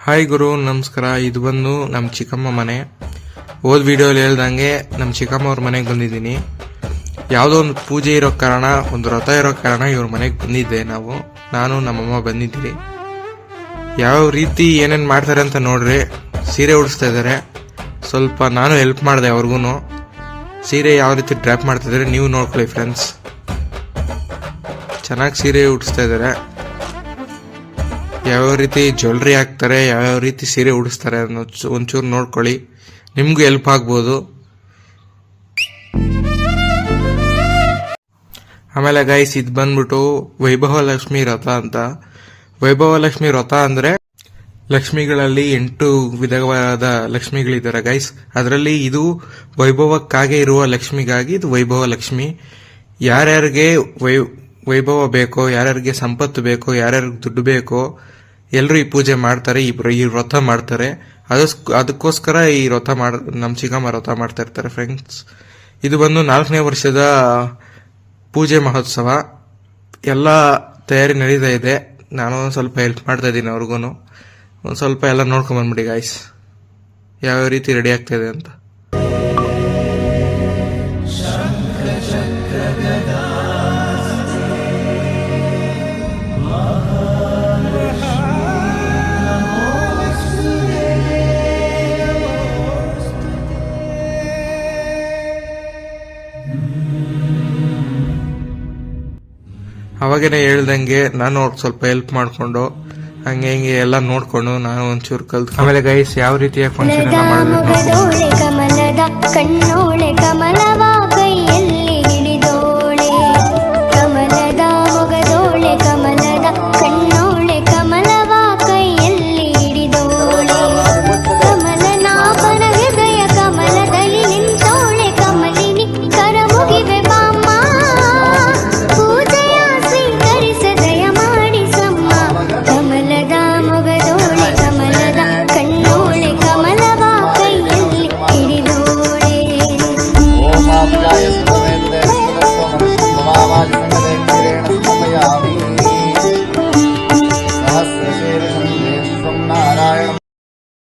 Hi ಗುರು, ನಮಸ್ಕಾರ. ಇದು ಬಂದು ನಮ್ಮ ಚಿಕ್ಕಮ್ಮ ಮನೆ. ಹೋದ್ ವಿಡಿಯೋಲಿ ಹೇಳ್ದಂಗೆ ನಮ್ಮ ಚಿಕ್ಕಮ್ಮ ಅವ್ರ ಮನೆಗೆ ಬಂದಿದ್ದೀನಿ. ಯಾವುದೋ ಒಂದು ಪೂಜೆ ಇರೋ ಕಾರಣ, ಒಂದು ವ್ರತ ಇರೋ ಕಾರಣ ಇವ್ರ ಮನೆಗೆ ಬಂದಿದ್ದೆ. ನಾನು ನಮ್ಮಮ್ಮ ಬಂದಿದ್ದೀವಿ. ಯಾವ ರೀತಿ ಏನೇನು ಮಾಡ್ತಾರೆ ಅಂತ ನೋಡ್ರಿ. ಸೀರೆ ಉಡಿಸ್ತಾ ಇದ್ದಾರೆ. ಸ್ವಲ್ಪ ನಾನು ಹೆಲ್ಪ್ ಮಾಡಿದೆ ಅವ್ರಿಗೂ. ಸೀರೆ ಯಾವ ರೀತಿ ಡ್ರಾಪ್ ಮಾಡ್ತಿದ್ದಾರೆ ನೀವು ನೋಡ್ಕೊಳ್ಳಿ ಫ್ರೆಂಡ್ಸ್. ಚೆನ್ನಾಗಿ ಸೀರೆ ಉಡಿಸ್ತಾ ಇದ್ದಾರೆ. ಯಾವ್ಯಾವ ರೀತಿ ಜ್ಯುವೆಲ್ರಿ ಹಾಕ್ತಾರೆ, ಯಾವ್ಯಾವ ರೀತಿ ಸೀರೆ ಉಡಿಸ್ತಾರೆ ಅನ್ನೋ ಒಂಚೂರು ನೋಡ್ಕೊಳ್ಳಿ, ನಿಮ್ಗೂ ಹೆಲ್ಪ್ ಆಗ್ಬೋದು. ಆಮೇಲೆ ಗೈಸ್, ಇದು ಬಂದ್ಬಿಟ್ಟು ವೈಭವಲಕ್ಷ್ಮಿ ವ್ರತ ಅಂತ. ವೈಭವಲಕ್ಷ್ಮಿ ವ್ರತ ಅಂದ್ರೆ ಲಕ್ಷ್ಮಿಗಳಲ್ಲಿ 8 ವಿಧವಾದ ಲಕ್ಷ್ಮಿಗಳಿದ್ದಾರೆ ಗೈಸ್. ಅದರಲ್ಲಿ ಇದು ವೈಭವಕ್ಕಾಗಿ ಇರುವ ಲಕ್ಷ್ಮಿಗಾಗಿ ಇದು ವೈಭವಲಕ್ಷ್ಮಿ. ಯಾರ್ಯಾರಿಗೆ ವೈಭವ ಬೇಕೋ, ಯಾರ್ಯಾರಿಗೆ ಸಂಪತ್ತು ಬೇಕೋ, ಯಾರ್ಯಾರಿಗೆ ದುಡ್ಡು ಬೇಕೋ ಎಲ್ಲರೂ ಈ ಪೂಜೆ ಮಾಡ್ತಾರೆ, ಈ ವ್ರತ ಮಾಡ್ತಾರೆ. ಅದಕ್ಕೋಸ್ಕರ ಈ ವ್ರತ ನಮ್ಮ ಚಿಕ್ಕಮ್ಮ ವ್ರತ ಮಾಡ್ತಾ ಇರ್ತಾರೆ ಫ್ರೆಂಡ್ಸ್. ಇದು ಬಂದು 4ನೇ ವರ್ಷದ ಪೂಜೆ ಮಹೋತ್ಸವ. ಎಲ್ಲ ತಯಾರಿ ನಡೀತಾ ಇದೆ. ನಾನು ಸ್ವಲ್ಪ ಹೆಲ್ಪ್ ಮಾಡ್ತಾ ಇದ್ದೀನಿ ಅವ್ರಿಗೂ. ಒಂದು ಸ್ವಲ್ಪ ಎಲ್ಲ ನೋಡ್ಕೊಂಡ್ ಬಂದ್ಬಿಡಿ ಗಾಯ್ಸ್, ಯಾವ ರೀತಿ ರೆಡಿ ಆಗ್ತಾ ಇದೆ ಅಂತ. ಅವಾಗೇನೆ ಹೇಳ್ದಂಗೆ ನಾನು ಅವ್ರಿಗೆ ಸ್ವಲ್ಪ ಹೆಲ್ಪ್ ಮಾಡ್ಕೊಂಡು ಹಂಗೆ ಹಿಂಗೆ ಎಲ್ಲ ನೋಡ್ಕೊಂಡು ನಾನು ಒಂಚೂರು ಕಲ್ತು. ಆಮೇಲೆ ಗೈಸ್, ಯಾವ ರೀತಿಯ ಫಂಕ್ಷನ್ ಎಲ್ಲ ಮಾಡಿದ್ರು